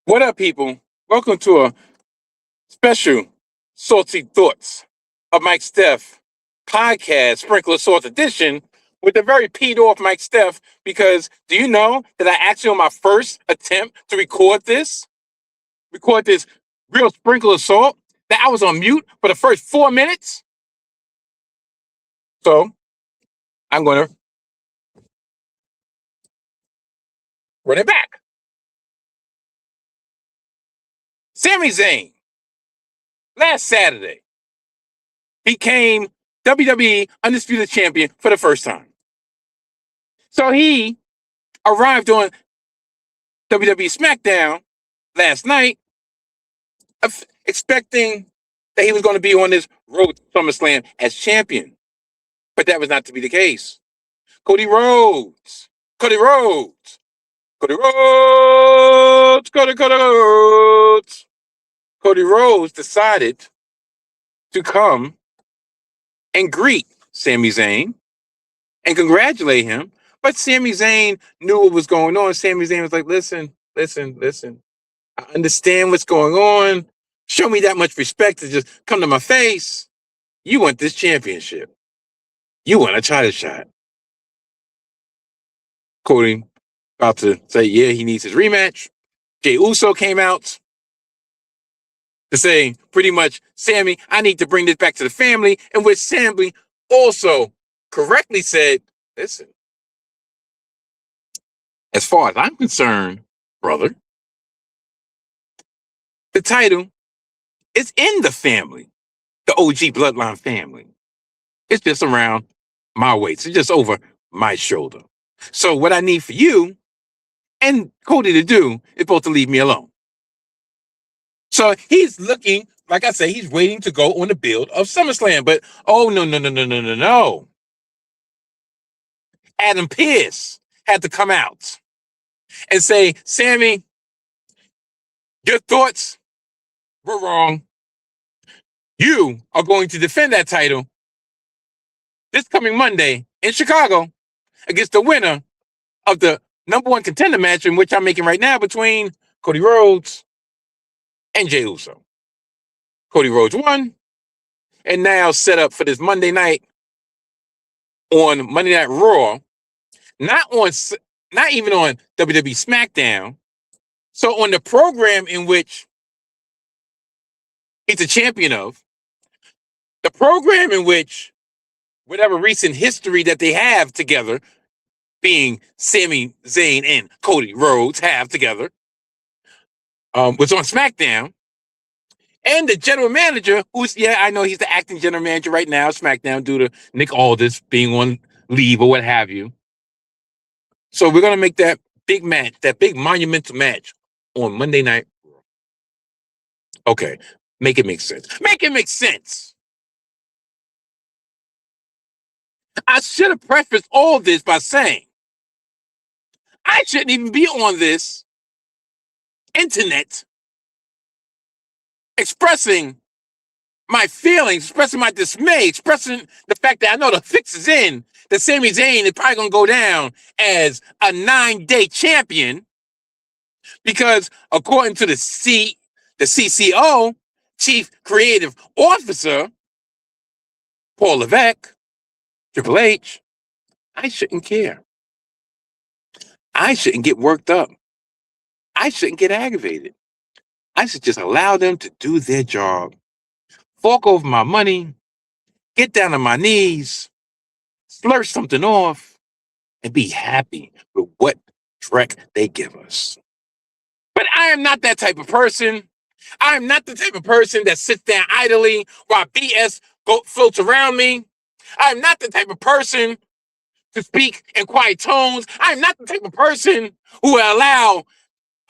What up, people? Welcome to a special Salty Thoughts of Mike Steph podcast, Sprinkler Salt Edition, with a very peed off Mike Steph. Because do you know that I actually, on my first attempt to record this real sprinkle of salt, that I was on mute for the first 4 minutes? So I'm going to run it back. Sami Zayn, last Saturday, became WWE Undisputed Champion for the first time. So he arrived on WWE SmackDown last night, expecting that he was going to be on this road to SummerSlam as champion. But that was not to be the case. Cody Rhodes, Cody Rhodes, Cody Rhodes, Cody Rhodes. Cody Rhodes decided to come and greet Sami Zayn and congratulate him. But Sami Zayn knew what was going on. Sami Zayn was like, listen. I understand what's going on. Show me that much respect to just come to my face. You want this championship. You want a title shot. Cody about to say, yeah, he needs his rematch. Jey Uso came out to say pretty much, Sami, I need to bring this back to the family. And which Sami also correctly said, listen, as far as I'm concerned, brother, the title is in the family, the OG bloodline family. It's just around my waist. It's just over my shoulder. So what I need for you and Cody to do is both to leave me alone. So he's looking, like I say, he's waiting to go on the build of SummerSlam. But no. Adam Pearce had to come out and say, Sami, your thoughts were wrong. You are going to defend that title this coming Monday in Chicago against the winner of the number one contender match, in which I'm making right now, between Cody Rhodes and Jey Uso. Cody Rhodes won, and now set up for this Monday night on Monday Night Raw, not even on WWE SmackDown. So on the program in which he's a champion of, the program in which whatever recent history that they have together, being Sami Zayn and Cody Rhodes have together, was on SmackDown. And the general manager, I know he's the acting general manager right now, SmackDown, due to Nick Aldis being on leave or what have you. So we're going to make that big match, that big monumental match on Monday Night Raw. Okay, make it make sense. Make it make sense. I should have prefaced all this by saying, I shouldn't even be on this internet expressing my feelings, expressing my dismay, expressing the fact that I know the fix is in, that Sami Zayn is probably going to go down as a 9-day champion, because according to the CCO, Chief Creative Officer, Paul Levesque, Triple H, I shouldn't care. I shouldn't get worked up. I shouldn't get aggravated. I should just allow them to do their job, fork over my money, get down on my knees, splurge something off, and be happy with what dreck they give us. But I am not that type of person. I am not the type of person that sits down idly while BS floats around me. I am not the type of person to speak in quiet tones. I am not the type of person who will allow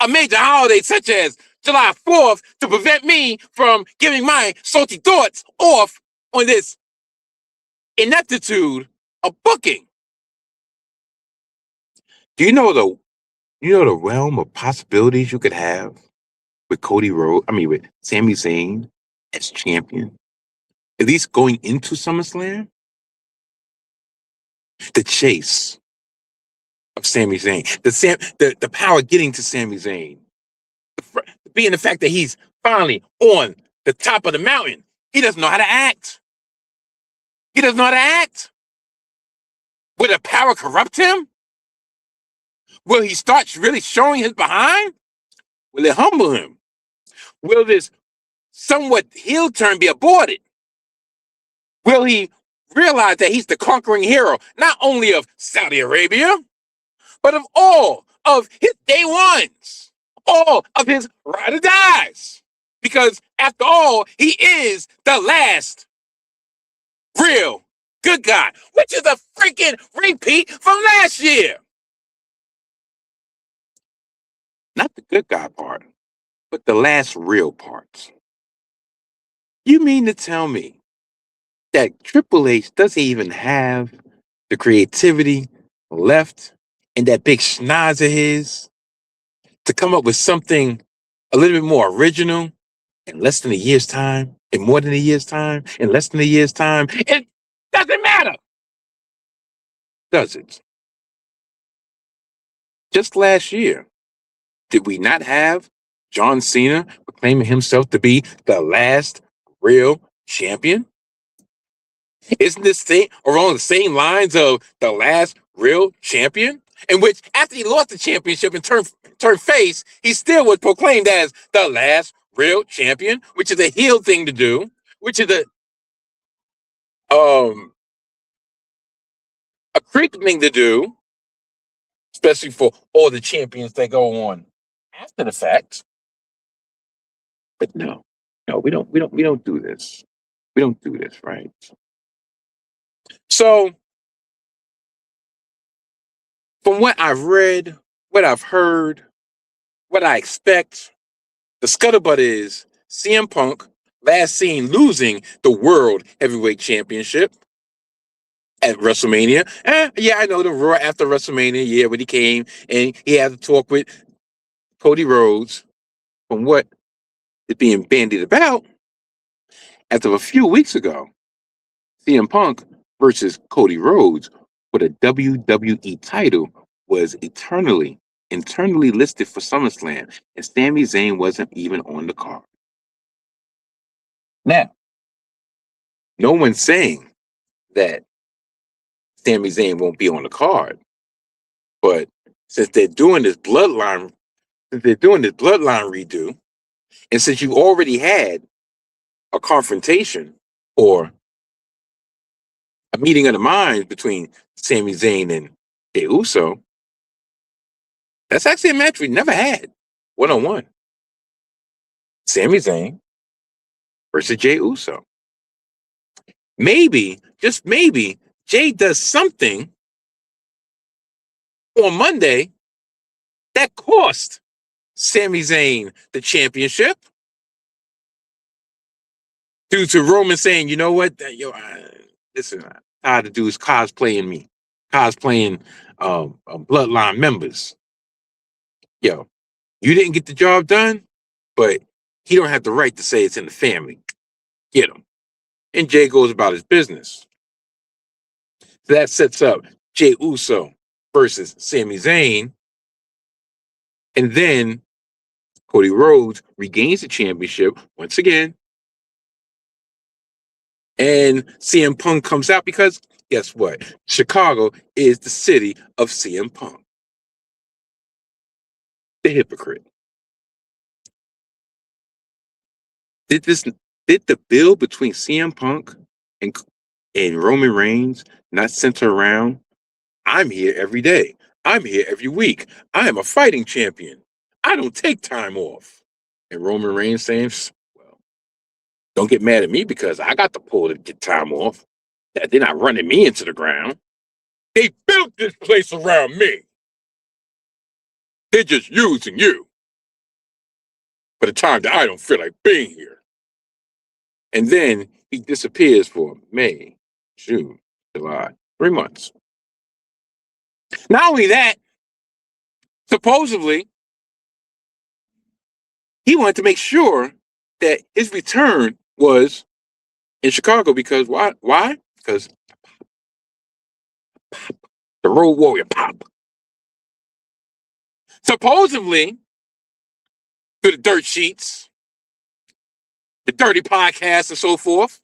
a major holiday such as July 4th to prevent me from giving my salty thoughts off on this ineptitude of booking. Do you know the realm of possibilities you could have with with Sami Zayn as champion? At least going into SummerSlam? The chase of Sami Zayn, the power getting to Sami Zayn, being the fact that he's finally on the top of the mountain, he doesn't know how to act. He doesn't know how to act. Will the power corrupt him? Will he start really showing his behind? Will it humble him? Will this somewhat heel turn be aborted? Will he realize that he's the conquering hero, not only of Saudi Arabia, but of all of his day ones, all of his ride or dies? Because after all, he is the last real good guy, which is a freaking repeat from last year. Not the good guy part, but the last real part. You mean to tell me that Triple H doesn't even have the creativity left in that big schnoz of his to come up with something a little bit more original in less than a year's time, in more than a year's time, in less than a year's time? It doesn't matter, does it? Just last year, did we not have John Cena proclaiming himself to be the last real champion? Isn't this thing along the same lines of the last real champion? In which, after he lost the championship and turned face, he still was proclaimed as the last real champion, which is a heel thing to do, which is a creep thing to do, especially for all the champions that go on after the fact. But no, we don't do this. We don't do this, right? So, from what I've read, what I've heard, what I expect, the scuttlebutt is CM Punk last seen losing the World Heavyweight Championship at WrestleMania. Yeah, I know the Raw after WrestleMania, yeah, when he came and he had to talk with Cody Rhodes. From what is being bandied about, as of a few weeks ago, CM Punk versus Cody Rhodes for the WWE title was internally listed for SummerSlam, and Sami Zayn wasn't even on the card. Now, no one's saying that Sami Zayn won't be on the card, but since they're doing this bloodline redo, and since you already had a confrontation or a meeting of the minds between Sami Zayn and Jey Uso, that's actually a match we never had one-on-one. Sami Zayn versus Jey Uso. Maybe, just maybe, Jey does something on Monday that cost Sami Zayn the championship due to Roman saying, you know what, listen, I'm tired of dudes cosplaying me, cosplaying bloodline members. Yo, you didn't get the job done, but he don't have the right to say it's in the family. Get him. And Jey goes about his business. So that sets up Jey Uso versus Sami Zayn. And then Cody Rhodes regains the championship once again. And CM Punk comes out because guess what? Chicago is the city of CM Punk. The hypocrite. Did the bill between CM Punk and Roman Reigns not center around, I'm here every day. I'm here every week. I am a fighting champion. I don't take time off. And Roman Reigns saying, well, don't get mad at me because I got the pull to get time off. They're not running me into the ground. They built this place around me. They're just using you for the time that I don't feel like being here. And then he disappears for May, June, July, 3 months. Not only that, supposedly, he wanted to make sure that his return was in Chicago because why? Why? Because the Road Warrior pop. Supposedly, through the dirt sheets, the dirty podcasts, and so forth,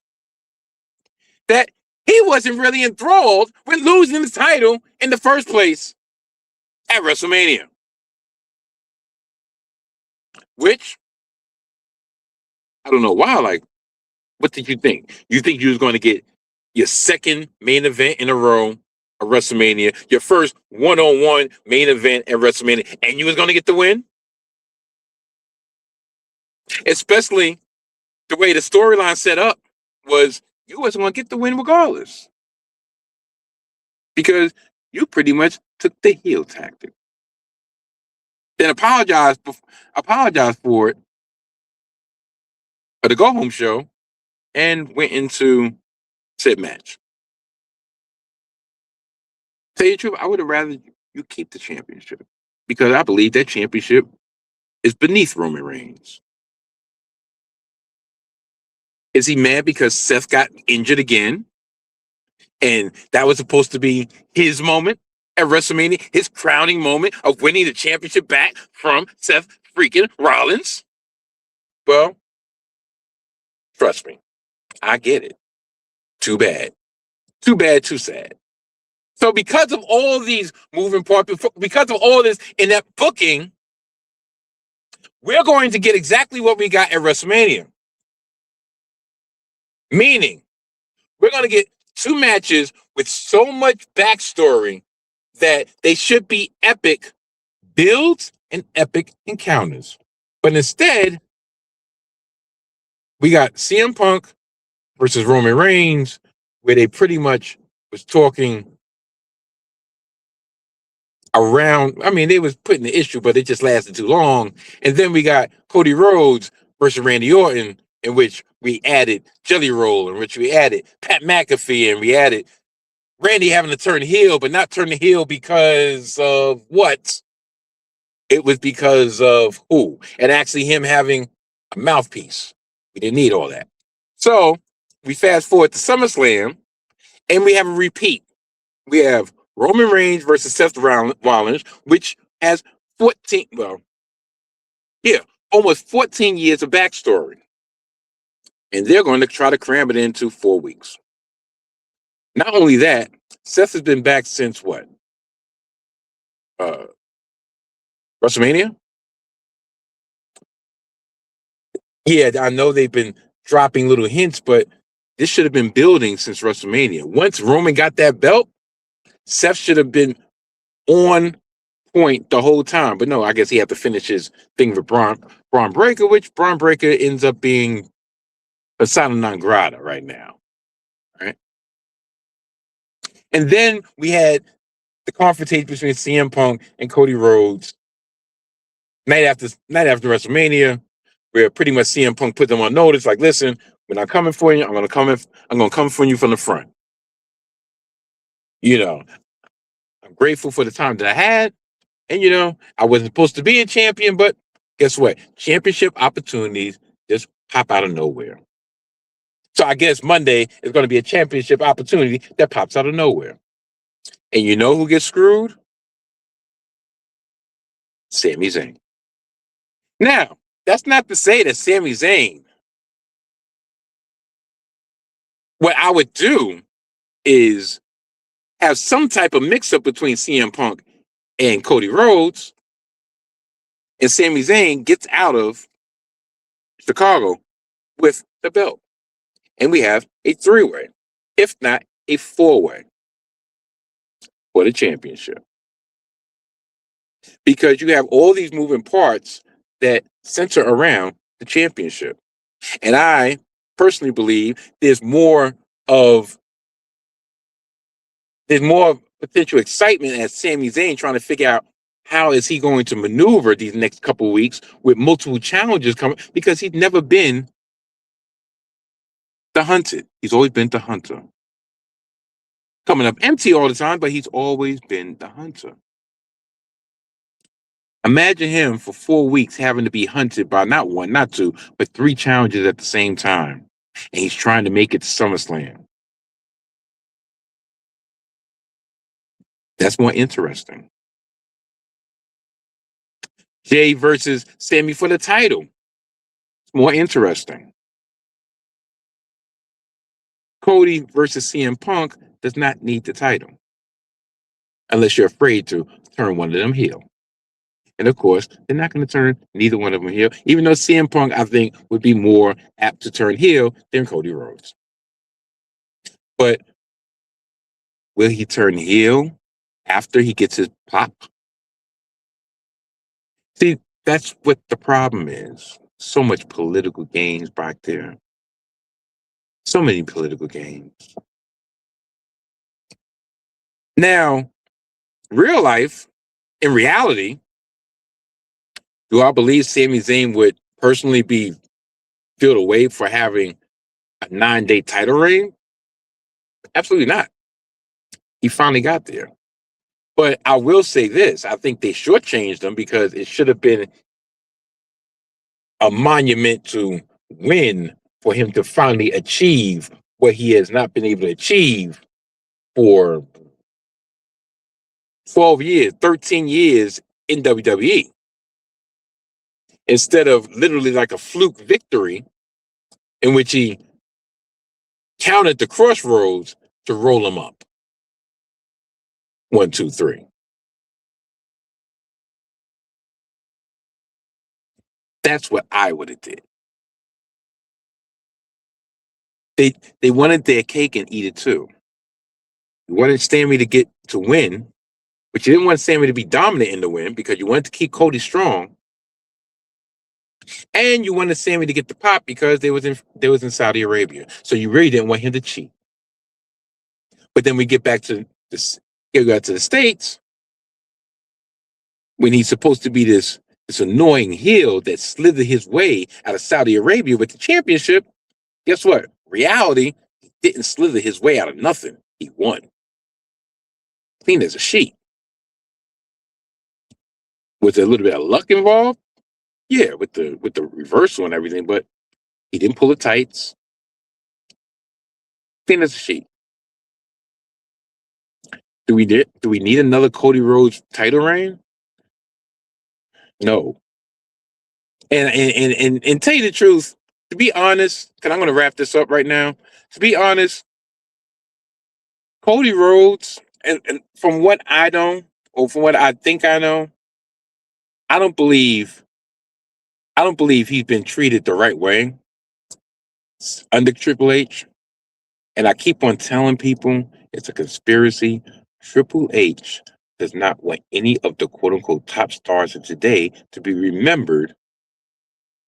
that he wasn't really enthralled with losing the title in the first place at WrestleMania. Which, I don't know why. Like, what did you think? You think you was going to get your second main event in a row at WrestleMania, your first one-on-one main event at WrestleMania, and you was going to get the win? Especially the way the storyline set up was you wasn't going to get the win regardless. Because you pretty much took the heel tactic. Then apologized for it for the go-home show and went into said match. Tell you the truth, I would have rather you keep the championship because I believe that championship is beneath Roman Reigns. Is he mad because Seth got injured again? And that was supposed to be his moment at WrestleMania, his crowning moment of winning the championship back from Seth freaking Rollins? Well, trust me, I get it. Too bad. Too bad, too sad. So because of all these moving parts, because of all this in that booking, we're going to get exactly what we got at WrestleMania. Meaning, we're going to get two matches with so much backstory that they should be epic builds and epic encounters. But instead, we got CM Punk versus Roman Reigns, where they pretty much was talking around. I mean, they was putting the issue, but it just lasted too long. And then we got Cody Rhodes versus Randy Orton, in which we added Jelly Roll, in which we added Pat McAfee, and we added Randy having to turn heel, but not turn the heel because of what? It was because of who? And actually him having a mouthpiece. We didn't need all that. So we fast forward to SummerSlam, and we have a repeat. We have Roman Reigns versus Seth Rollins, which has 14, almost 14 years of backstory. And they're going to try to cram it into 4 weeks. Not only that, Seth has been back since what? WrestleMania? Yeah, I know they've been dropping little hints, but this should have been building since WrestleMania. Once Roman got that belt, Seth should have been on point the whole time. But no, I guess he had to finish his thing with Braun Breaker, which Braun Breaker ends up being persona non grata right now. Right. And then we had the confrontation between CM Punk and Cody Rhodes night after WrestleMania, where pretty much CM Punk put them on notice, like, listen, we're not coming for you. I'm gonna come for you from the front. You know, I'm grateful for the time that I had. And I wasn't supposed to be a champion, but guess what? Championship opportunities just pop out of nowhere. So I guess Monday is going to be a championship opportunity that pops out of nowhere. And you know who gets screwed? Sami Zayn. Now, that's not to say that Sami Zayn, what I would do is have some type of mix-up between CM Punk and Cody Rhodes, and Sami Zayn gets out of Chicago with the belt. And we have a three-way, if not a four-way, for the championship. Because you have all these moving parts that center around the championship. And I personally believe there's more potential excitement as Sami Zayn trying to figure out how is he going to maneuver these next couple of weeks with multiple challenges coming, because he's never been the hunted. He's always been the hunter. Coming up empty all the time, but he's always been the hunter. Imagine him for 4 weeks having to be hunted by not one, not two, but 3 challenges at the same time. And he's trying to make it to SummerSlam. That's more interesting. Jey versus Sami for the title. It's more interesting. Cody versus CM Punk does not need the title unless you're afraid to turn one of them heel. And of course, they're not going to turn neither one of them heel, even though CM Punk, I think, would be more apt to turn heel than Cody Rhodes. But will he turn heel after he gets his pop? See, that's what the problem is. So much political games back there. So many political games. Now, real life, in reality, do I believe Sami Zayn would personally be filled away for having a 9-day title reign? Absolutely not. He finally got there. But I will say this. I think they shortchanged him because it should have been a monument to win for him to finally achieve what he has not been able to achieve for 12 years, 13 years in WWE. Instead of literally like a fluke victory in which he counted the crossroads to roll him up. 1, 2, 3. That's what I would have did. They wanted their cake and eat it too. You wanted Sami to win, but you didn't want Sami to be dominant in the win because you wanted to keep Cody strong. And you wanted Sami to get the pop because they was in Saudi Arabia. So you really didn't want him to cheat. But then we get back to this, to the States when he's supposed to be this annoying heel that slithered his way out of Saudi Arabia with the championship. Guess what? Reality, he didn't slither his way out of nothing. He won. Clean as a sheet. Was there a little bit of luck involved? Yeah, with the reversal and everything, but he didn't pull the tights. Clean as a sheet. Do we need another Cody Rhodes title reign? No. And tell you the truth, to be honest, because I'm going to wrap this up right now. To be honest, Cody Rhodes, and from what I know, or from what I think I know, I don't believe he's been treated the right way under Triple H. And I keep on telling people it's a conspiracy. Triple H does not want any of the quote unquote top stars of today to be remembered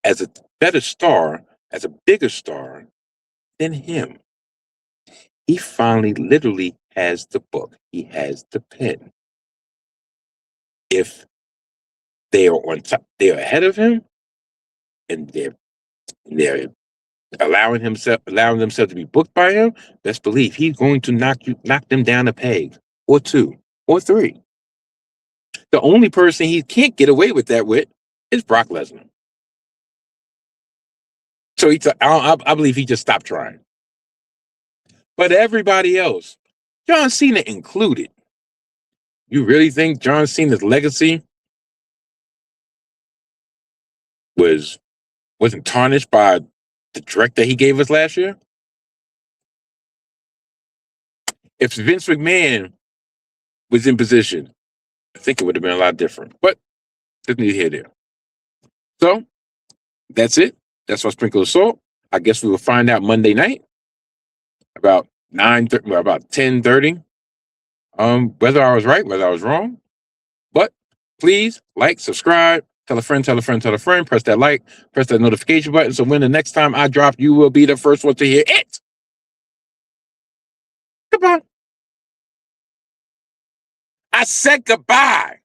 as a better star, as a bigger star than him. He finally literally has the book. He has the pen. If they are on top, they are ahead of him, and they're allowing themselves to be booked by him, best believe he's going to knock them down a peg or 2 or 3. The only person he can't get away with that with is Brock Lesnar. So I believe he just stopped trying. But everybody else, John Cena included, you really think John Cena's legacy wasn't tarnished by the direct that he gave us last year? If Vince McMahon was in position, I think it would have been a lot different. But there's neither here nor there. So that's it. That's my sprinkle of salt. I guess we will find out Monday night about 10:30. Whether I was right, whether I was wrong. But please like, subscribe, tell a friend, tell a friend, tell a friend. Press that like, press that notification button. So when the next time I drop, you will be the first one to hear it. Goodbye. I said goodbye.